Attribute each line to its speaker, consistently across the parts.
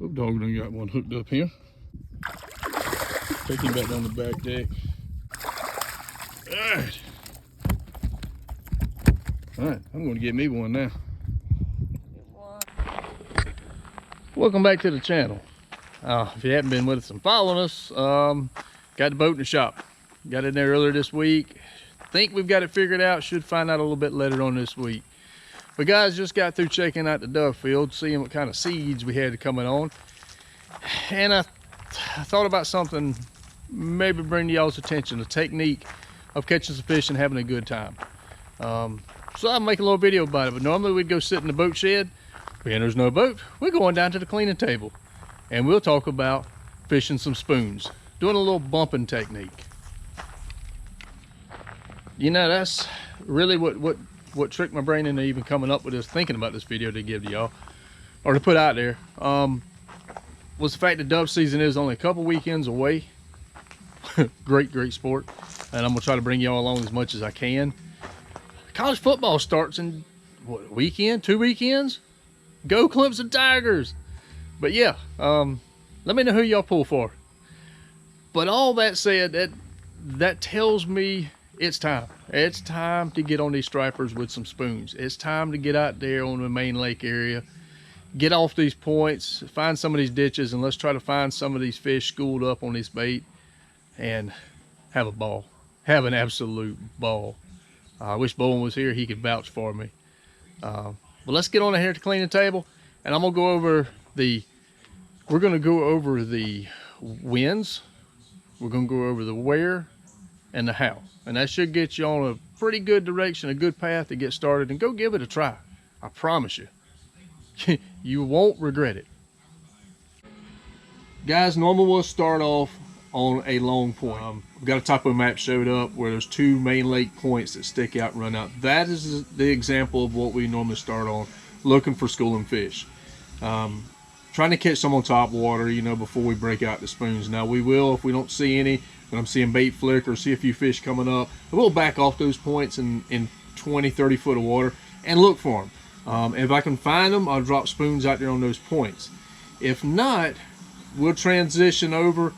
Speaker 1: Oop, dog done got one hooked up here. Take him back down the back deck. Alright. Alright, I'm gonna get me one now. Welcome back to the channel. If you haven't been with us and following us, got the boat in the shop. Got in there earlier this week. Think we've got it figured out. Should find out a little bit later on this week. But guys, just got through checking out the dove field, seeing what kind of seeds we had coming on. And I thought about something, maybe bring to y'all's attention, the technique of catching some fish and having a good time. So I'll make a little video about it, but normally we'd go sit in the boat shed. When there's no boat, we're going down to the cleaning table and we'll talk about fishing some spoons, doing a little bumping technique. You know, that's really what tricked my brain into even coming up with this, thinking about this video to give to y'all, or to put out there, was the fact that dove season is only a couple weekends away. great sport, and I'm gonna try to bring y'all along as much as I can. College football starts in what, weekend, 2 weekends? Go Clemson Tigers! But yeah, let me know who y'all pull for. But all that said, that tells me it's time. It's time to get on these stripers with some spoons. It's time to get out there on the main lake area, get off these points, find some of these ditches, and let's try to find some of these fish schooled up on this bait and have a ball. Have an absolute ball. I wish Bowen was here. He could vouch for me. But let's get on here to clean the table, and I'm gonna go over we're gonna go over the wins, we're gonna go over the where and the how, and that should get you on a pretty good direction, a good path to get started, and go give it a try. I promise you, you won't regret it. Guys, normally we'll start off on a long point. We've got a topo map showed up where there's 2 main lake points that stick out and run out. That is the example of what we normally start on, looking for schooling fish. Trying to catch some on top water, you know, before we break out the spoons. Now we will, if we don't see any, when I'm seeing bait flick or see a few fish coming up, we'll back off those points in 20, 30 foot of water and look for them. If I can find them, I'll drop spoons out there on those points. If not, we'll transition over,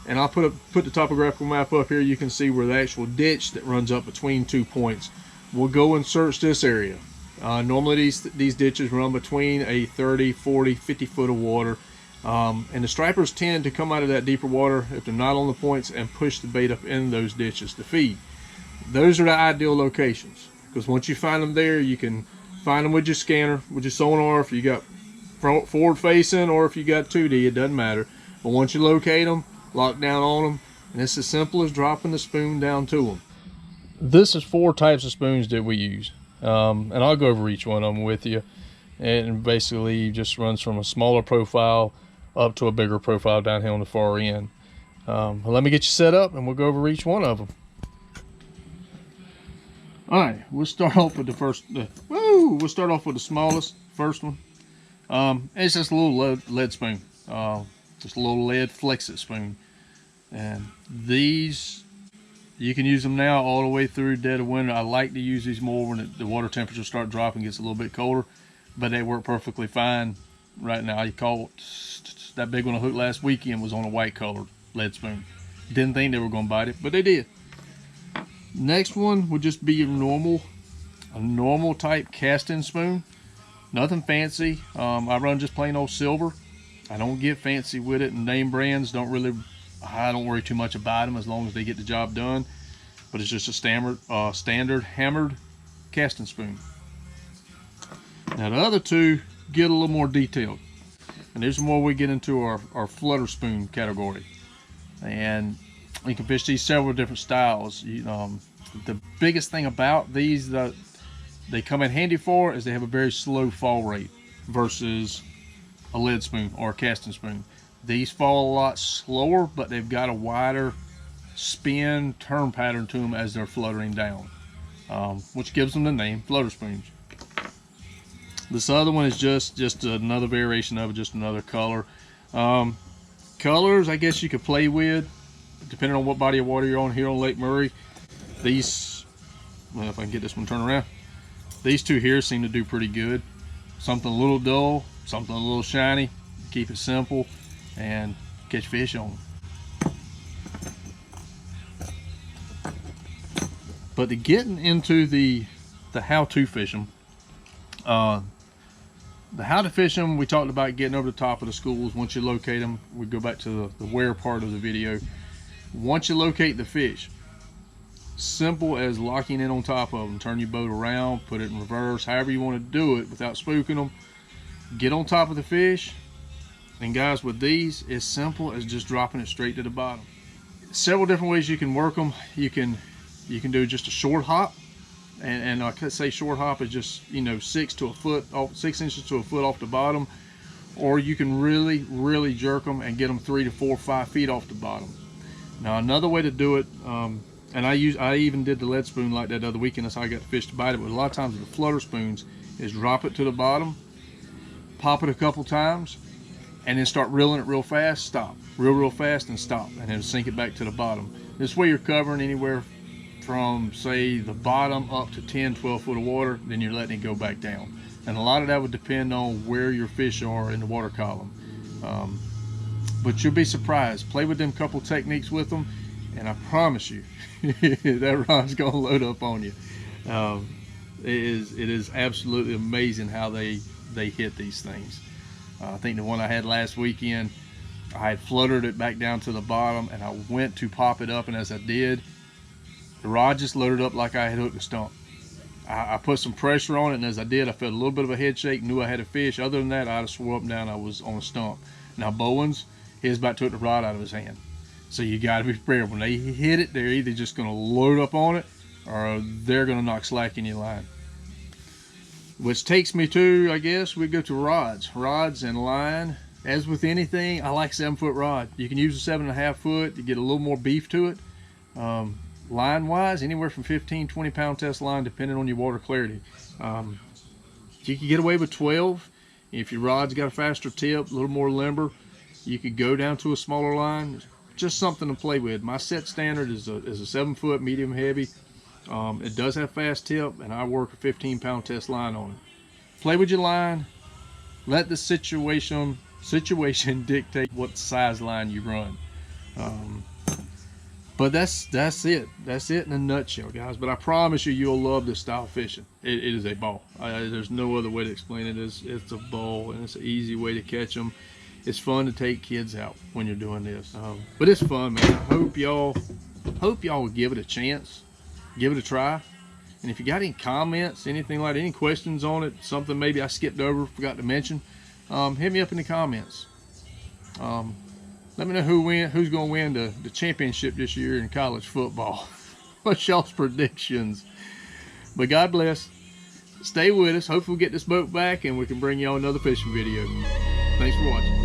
Speaker 1: and I'll put the topographical map up here. You can see where the actual ditch that runs up between 2 points. We'll go and search this area. Normally these ditches run between a 30, 40, 50 foot of water. And the stripers tend to come out of that deeper water if they're not on the points and push the bait up in those ditches to feed. Those are the ideal locations, because once you find them there, you can find them with your scanner, with your sonar, if you got forward facing or if you got 2D, it doesn't matter. But once you locate them, lock down on them, and it's as simple as dropping the spoon down to them. This is 4 types of spoons that we use, and I'll go over each one of them with you. And basically just runs from a smaller profile up to a bigger profile down here on the far end. Let me get you set up and we'll go over each one of them. All right, we'll start off with we'll start off with the smallest, first one. It's just a little lead spoon, just a little lead Flex-It spoon. And these, you can use them now all the way through dead of winter. I like to use these more when the water temperature start dropping, gets a little bit colder, but they work perfectly fine right now. You caught that big one I hooked last weekend was on a white colored lead spoon. Didn't think they were going to bite it, but they did. Next one would just be a normal type casting spoon. Nothing fancy. I run just plain old silver. I don't get fancy with it, and name brands I don't worry too much about them as long as they get the job done. But it's just a standard hammered casting spoon. Now the other 2 get a little more detailed, and there's more we get into our flutter spoon category, and you can fish these several different styles. The biggest thing about these that they come in handy for is they have a very slow fall rate versus a lead spoon or a casting spoon. These fall a lot slower, but they've got a wider spin turn pattern to them as they're fluttering down, which gives them the name flutter spoons. This other one is just another variation of it, just another color. Colors, I guess you could play with, depending on what body of water you're on here on Lake Murray. These, well, if I can get this one turned around, these 2 here seem to do pretty good. Something a little dull, something a little shiny. keep it simple, and catch fish on them. But to getting into the how-to fish them, the how to fish them, we talked about getting over the top of the schools. Once you locate them, we go back to the where part of the video. Once you locate the fish, simple as locking in on top of them. Turn your boat around, put it in reverse, however you want to do it without spooking them. Get on top of the fish, and guys, with these, it's simple as just dropping it straight to the bottom. Several different ways you can work them. You can do just a short hop, and I could say short hop is just, you know, 6 inches to a foot off the bottom, or you can really jerk them and get them 3 to 4 or 5 feet off the bottom. Now another way to do it, and I even did the lead spoon like that the other weekend. That's how I got the fish to bite it. But a lot of times with the flutter spoons is drop it to the bottom, pop it a couple times, and then start reeling it real fast, stop, real fast, and stop, and then sink it back to the bottom. This way you're covering anywhere from, say, the bottom up to 10-12 foot of water, then you're letting it go back down. And a lot of that would depend on where your fish are in the water column. But you'll be surprised. Play with them couple techniques with them, and I promise you, that rod's gonna load up on you. It is absolutely amazing how they hit these things. I think the one I had last weekend, I had fluttered it back down to the bottom, and I went to pop it up, and as I did, the rod just loaded up like I had hooked a stump. I put some pressure on it, and as I did, I felt a little bit of a head shake, knew I had a fish. Other than that, I'd have swore up and down I was on a stump. Now Bowens, his about took the rod out of his hand. So you gotta be prepared. When they hit it, they're either just gonna load up on it, or they're gonna knock slack in your line. Which takes me to, I guess, we go to rods and line. As with anything, I like 7-foot rod. You can use a 7.5 foot to get a little more beef to it. Line wise, anywhere from 15-20 pound test line, depending on your water clarity. You can get away with 12. If your rod's got a faster tip, a little more limber, you could go down to a smaller line. Just something to play with. My set standard is a 7-foot medium heavy. It does have fast tip, and I work a 15-pound test line on it. Play with your line. Let the situation dictate what size line you run. But that's it. That's it in a nutshell, guys. But I promise you, you'll love this style of fishing. It is a ball. There's no other way to explain it. It's a ball, and it's an easy way to catch them. It's fun to take kids out when you're doing this. But it's fun, man. I hope y'all will give it a chance. Give it a try. And if you got any comments, anything like that, any questions on it, something maybe I skipped over, forgot to mention, hit me up in the comments. Let me know who's going to win the championship this year in college football. What's y'all's predictions? But God bless. Stay with us. Hopefully we'll get this boat back and we can bring y'all another fishing video. Thanks for watching.